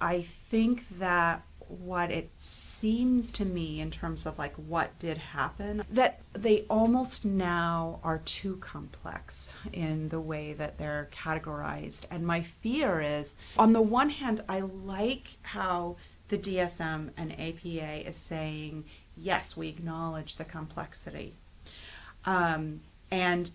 I think that what it seems to me in terms of like what did happen, that they almost now are too complex in the way that they're categorized. And my fear is, on the one hand, I like how the DSM and APA is saying, yes, we acknowledge the complexity. And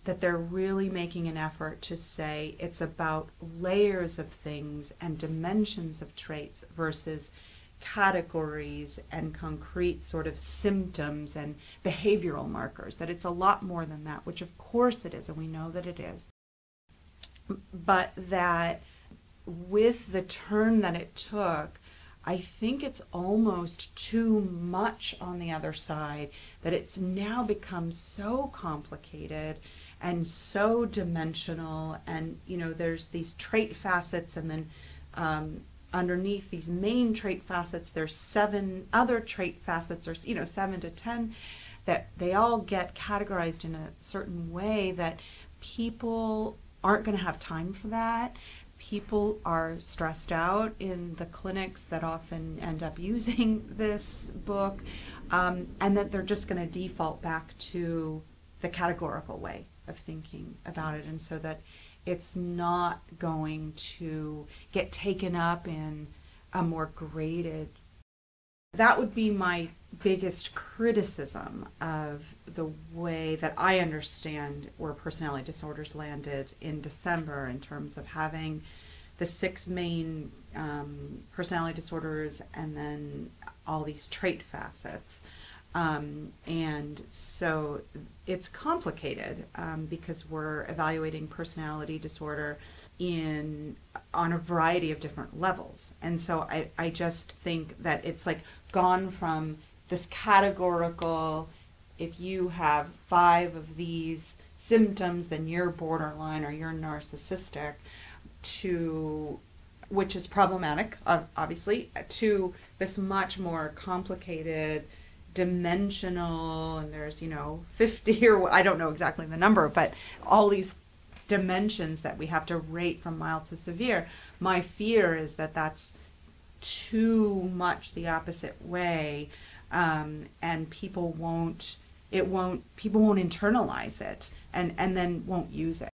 that they're really making an effort to say it's about layers of things and dimensions of traits versus categories and concrete sort of symptoms and behavioral markers, that it's a lot more than that, which of course it is, and we know that it is. But that with the turn that it took, I think it's almost too much on the other side, that it's now become so complicated and so dimensional, and there's these trait facets, and then underneath these main trait facets there's 7 other trait facets, or 7 to 10, that they all get categorized in a certain way that people aren't going to have time for that. People are stressed out in the clinics that often end up using this book, and that they're just going to default back to the categorical way of thinking about it, and so that it's not going to get taken up in a more graded. That would be my biggest criticism of the way that I understand where personality disorders landed in December, in terms of having the 6 main personality disorders and then all these trait facets. And so it's complicated because we're evaluating personality disorder on a variety of different levels. And so I just think that it's like gone from this categorical, if you have 5 of these symptoms, then you're borderline or you're narcissistic, to, which is problematic, obviously, to this much more complicated, dimensional, and there's 50, or I don't know exactly the number, but all these dimensions that we have to rate from mild to severe. My fear is that that's too much the opposite way, and people won't internalize it, and then won't use it.